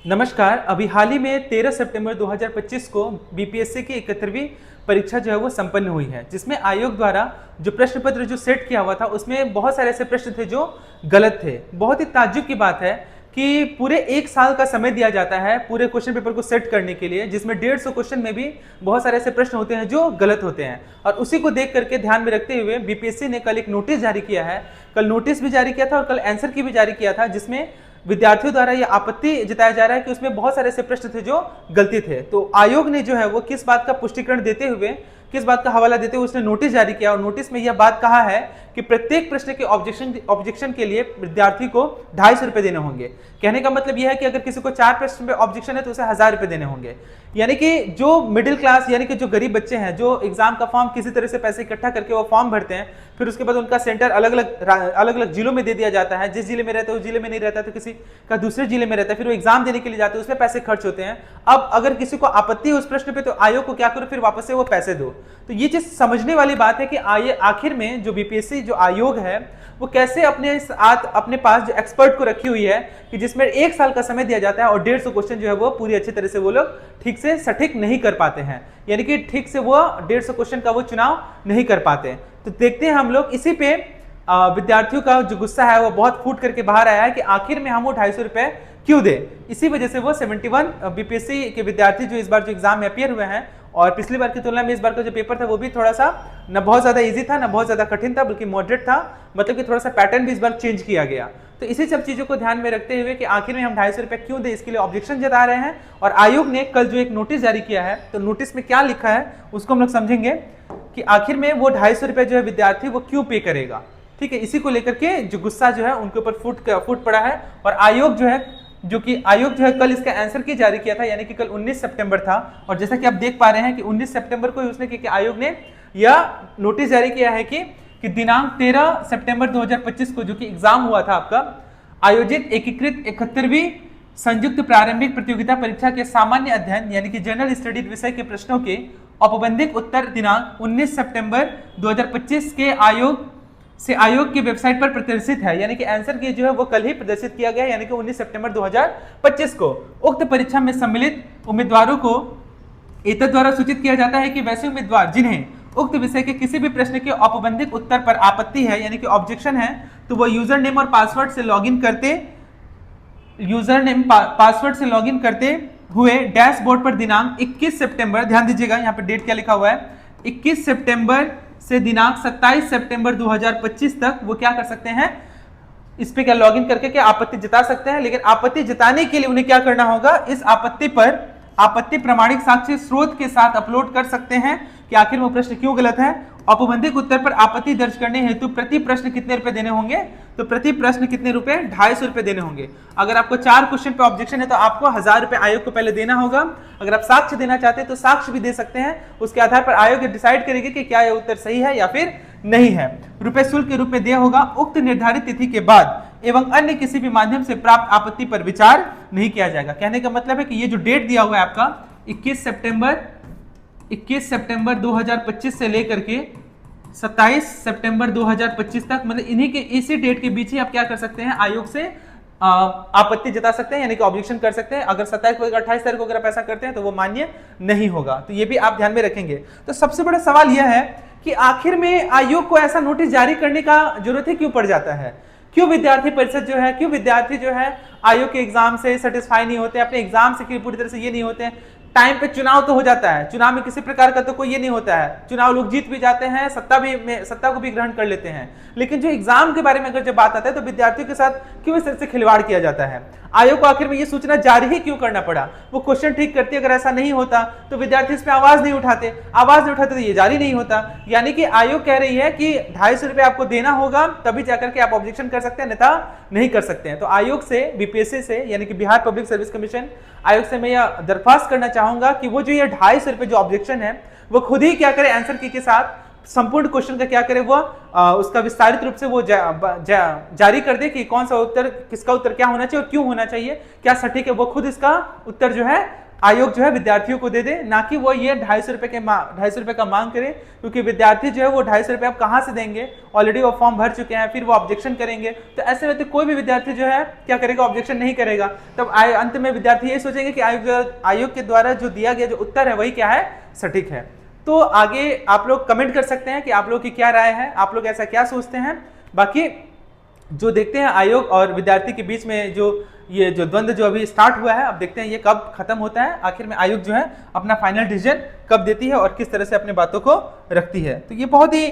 नमस्कार। अभी हाल ही में 13 सितंबर 2025 को बीपीएससी की 71वीं परीक्षा जो है वो संपन्न हुई है, जिसमें आयोग द्वारा जो प्रश्न पत्र जो सेट किया हुआ था उसमें बहुत सारे ऐसे प्रश्न थे जो गलत थे। बहुत ही ताज्जुब की बात है कि पूरे एक साल का समय दिया जाता है पूरे क्वेश्चन पेपर को सेट करने के लिए, जिसमें 150 क्वेश्चन में भी बहुत सारे ऐसे प्रश्न होते हैं जो गलत होते हैं। और उसी को देख करके ध्यान में रखते हुए बीपीएससी ने कल एक नोटिस जारी किया है। कल नोटिस भी जारी किया था और कल आंसर की भी जारी किया था, जिसमें विद्यार्थियों द्वारा यह आपत्ति जताया जा रहा है कि उसमें बहुत सारे ऐसे प्रश्न थे जो गलती थे। तो आयोग ने जो है वो किस बात का पुष्टिकरण देते हुए, किस बात का हवाला देते हुए उसने नोटिस जारी किया, और नोटिस में यह बात कहा है कि प्रत्येक प्रश्न के ऑब्जेक्शन के लिए विद्यार्थी को 250 रुपए देने होंगे। कहने का मतलब यह है कि अगर किसी को 4 प्रश्न पे ऑब्जेक्शन है तो उसे 1000 रुपए देने होंगे। यानी कि जो मिडिल क्लास यानी कि जो गरीब बच्चे हैं, जो एग्जाम का फॉर्म किसी तरह से पैसे इकट्ठा करके वो फॉर्म भरते हैं, फिर उसके बाद उनका सेंटर अलग अलग जिलों में दे दिया जाता है। जिस जिले में रहता है उस जिले में नहीं रहता तो किसी का दूसरे जिले में रहता है, फिर वो एग्जाम देने के लिए जाते हैं, उसमें पैसे खर्च होते हैं। अब अगर किसी को आपत्ति है उस प्रश्न पे तो आयोग को क्या करो, फिर वापस से वो पैसे दो। तो ये चीज समझने वाली बात है कि आखिर में जो बीपीएससी जो आयोग है वो कैसे अपने पास जो एक्सपर्ट को रखी हुई है कि जिसमें एक साल का समय दिया जाता है और 150 क्वेश्चन जो है वो पूरी अच्छी तरह से वो लोग ठीक से सटीक नहीं कर पाते हैं, यानी कि ठीक से वो 150 क्वेश्चन का वो चुनाव नहीं कर पाते। तो देखते हैं हम लोग इसी पे विद्यार्थियों का जो गुस्सा है वो बहुत फूट करके बाहर आया है कि आखिर में हम वो 250 रुपए क्यों दे। इसी वजह से वो 71 बीपीएससी के विद्यार्थी जो इस बार जो एग्जाम में अपियर हुए हैं, और पिछली बार की तुलना में इस बार का जो पेपर था वो भी थोड़ा सा न बहुत ज्यादा इजी था, न बहुत ज्यादा कठिन था, बल्कि मॉडरेट था। मतलब कि थोड़ा सा पैटर्न भी इस बार चेंज किया गया। तो इसी सब चीजों को ध्यान में रखते हुए कि आखिर में हम 250 रुपए क्यों दे, इसके लिए ऑब्जेक्शन जता रहे हैं। और आयोग ने कल जो एक नोटिस जारी किया है, तो नोटिस में क्या लिखा है उसको हम लोग समझेंगे कि आखिर में वो 250 रुपए जो है विद्यार्थी वो क्यों पे करेगा। ठीक है, इसी को लेकर के जो गुस्सा जो है उनके ऊपर फूट पड़ा है। और आयोग जो है कल इसका आंसर की जारी किया था, यानी कि कल 19 सितंबर था। और जैसा कि आप देख पा रहे हैं कि 19 सितंबर को उसने कि आयोग ने यह नोटिस जारी किया है कि दिनांक 13 सितंबर 2025 को जो कि एग्जाम हुआ था आपका, आयोजित एकीकृत 71वीं संयुक्त प्रारंभिक प्रतियोगिता परीक्षा के सामान्य अध्ययन यानी कि जनरल स्टडीज विषय के प्रश्नों के औपबंधिक उत्तर दिनांक 19 सितंबर 2025 के आयोग की वेबसाइट पर प्रदर्शित है। यानी कि आंसर की जो है वो कल ही प्रदर्शित किया गया, यानी कि 19 सितंबर 2025 को। उक्त परीक्षा में सम्मिलित उम्मीदवारों को एतद द्वारा सूचित किया जाता है कि वैसे उम्मीदवार जिन्हें उक्त विषय के किसी भी प्रश्न के औपबंधिक उत्तर पर आपत्ति है यानी कि ऑब्जेक्शन है, तो वो यूजर नेम और पासवर्ड से लॉगिन करते हुए डैशबोर्ड पर दिनांक 21 सितंबर, ध्यान दीजिएगा यहाँ पर डेट क्या लिखा हुआ है, 21 सितंबर से दिनांक 27 सितंबर 2025 तक वो क्या कर सकते हैं, इस पे क्या लॉगिन करके क्या आपत्ति जता सकते हैं। लेकिन आपत्ति जताने के लिए उन्हें क्या करना होगा, इस आपत्ति पर आपत्ति प्रमाणिक साक्ष्य स्रोत के साथ अपलोड कर सकते हैं कि आखिर वो प्रश्न क्यों गलत है। औपबंधिक उत्तर पर आपत्ति दर्ज करने हेतु प्रति प्रश्न कितने रुपए देने होंगे, तो प्रति प्रश्न कितने रुपए, 250 रुपए देने होंगे। अगर आपको 4 क्वेश्चन पे ऑब्जेक्शन है तो आपको 1000 रुपए आयोग को पहले देना होगा। अगर आप साक्ष्य देना चाहते हैं तो साक्ष्य भी दे सकते हैं, उसके आधार पर आयोग डिसाइड करेगी कि क्या यह उत्तर सही है या फिर नहीं है। रुपए शुल्क के रूप में दिया होगा। उक्त निर्धारित तिथि के बाद एवं अन्य किसी भी माध्यम से प्राप्त आपत्ति पर विचार नहीं किया जाएगा। कहने का मतलब है कि ये जो डेट दिया हुआ है आपका 21 सितंबर 2025 से लेकर के 27 सितंबर 2025 तक, मतलब इसी डेट के बीच ही आप क्या कर सकते हैं, आयोग से आपत्ति जता सकते हैं यानी कि ऑब्जेक्शन कर सकते हैं। अगर 27 को 28 तारीख को अगर आप ऐसा करते हैं तो वो मान्य नहीं होगा। तो ये भी आप ध्यान में रखेंगे। तो सबसे बड़ा सवाल यह है कि आखिर में आयोग को ऐसा नोटिस जारी करने का जरूरत ही क्यों पड़ जाता है। क्यों विद्यार्थी जो है आयोग के एग्जाम से सेटिस्फाई नहीं होते, अपने एग्जाम से पूरी तरह से ये नहीं होते। टाइम पे चुनाव तो हो जाता है, चुनाव में किसी प्रकार का तो कोई ये नहीं होता है, चुनाव लोग जीत भी जाते हैं, सत्ता को भी ग्रहण कर लेते हैं। लेकिन जो एग्जाम के बारे में अगर जब बात आता है तो विद्यार्थियों के साथ क्यों इस तरह से खिलवाड़ किया जाता है। आयोग को आखिर में ये सूचना जारी ही क्यों करना पड़ा। वो क्वेश्चन ठीक करती, अगर ऐसा नहीं होता तो विद्यार्थी इस पे आवाज नहीं उठाते तो ये जारी नहीं होता। यानी कि आयोग कह रही है कि 250 रुपए आपको देना होगा, तभी जाकर के आप ऑब्जेक्शन कर सकते हैं, अन्यथा नहीं कर सकते हैं। तो आयोग से, बीपीएससी से यानी कि बिहार पब्लिक सर्विस कमीशन आयोग से मैं यह दरख्वास्त करना चाहूंगा कि वो जो ये 250 रुपए जो ऑब्जेक्शन है वो खुद ही क्या करे, आंसर की के साथ संपूर्ण क्वेश्चन का क्या करे, वो उसका विस्तारित रूप से वो जारी कर दे कि कौन सा उत्तर, किसका उत्तर क्या होना चाहिए और क्यों होना चाहिए, क्या सटीक है, वो खुद इसका उत्तर जो है आयोग जो है विद्यार्थियों को दे दे, ना कि वो ये 250 रुपए का मांग करे, क्योंकि विद्यार्थी जो है वो 250 रुपए आप कहाँ से देंगे, ऑलरेडी वो फॉर्म भर चुके हैं, फिर वो ऑब्जेक्शन करेंगे। तो ऐसे में तो कोई भी विद्यार्थी जो है क्या करेगा, ऑब्जेक्शन नहीं करेगा। तब अंत में विद्यार्थी ये सोचेंगे कि आयोग के द्वारा जो दिया गया जो उत्तर है वही क्या है, सटीक है। तो आगे आप लोग कमेंट कर सकते हैं कि आप लोग की क्या राय है, आप लोग ऐसा क्या सोचते हैं। बाकी जो देखते हैं आयोग और विद्यार्थी के बीच में जो ये जो द्वंद्व जो अभी स्टार्ट हुआ है, अब देखते हैं ये कब खत्म होता है, आखिर में आयोग जो है अपना फाइनल डिसीजन कब देती है और किस तरह से अपने बातों को रखती है। तो ये बहुत ही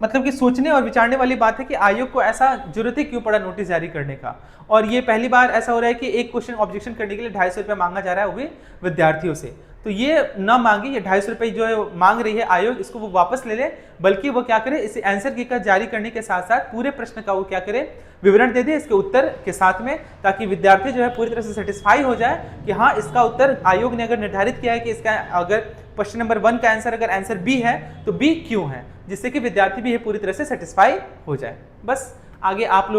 मतलब कि सोचने और विचारने वाली बात है कि आयोग को ऐसा जरूरत ही क्यों पड़ा नोटिस जारी करने का। और ये पहली बार ऐसा हो रहा है कि एक क्वेश्चन ऑब्जेक्शन करने के लिए 250 रुपये मांगा जा रहा है, वो भी विद्यार्थियों से। तो ये न मांगे, ये 250 रुपये जो है मांग रही है आयोग, इसको वो वापस ले ले, बल्कि वो क्या करे, इसे आंसर की का जारी करने के साथ साथ पूरे प्रश्न का वो क्या करे, विवरण दे दे इसके उत्तर के साथ में, ताकि विद्यार्थी जो है पूरी तरह से सेटिस्फाई हो जाए कि हाँ इसका उत्तर आयोग ने अगर निर्धारित किया है कि इसका अगर क्वेश्चन नंबर 1 का आंसर अगर आंसर बी है तो बी क्यों है, जिससे कि विद्यार्थी भी पूरी तरह से सेटिस्फाई हो जाए। बस आगे आप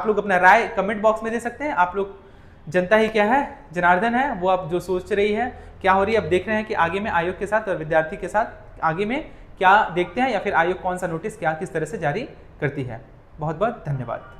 लोग अपना राय कमेंट बॉक्स में दे सकते हैं। आप लोग जनता ही क्या है, जनार्दन है, वो आप जो सोच रही है क्या हो रही है, अब देख रहे हैं कि आगे में आयोग के साथ और विद्यार्थी के साथ आगे में क्या देखते हैं, या फिर आयोग कौन सा नोटिस क्या किस तरह से जारी करती है। बहुत बहुत धन्यवाद।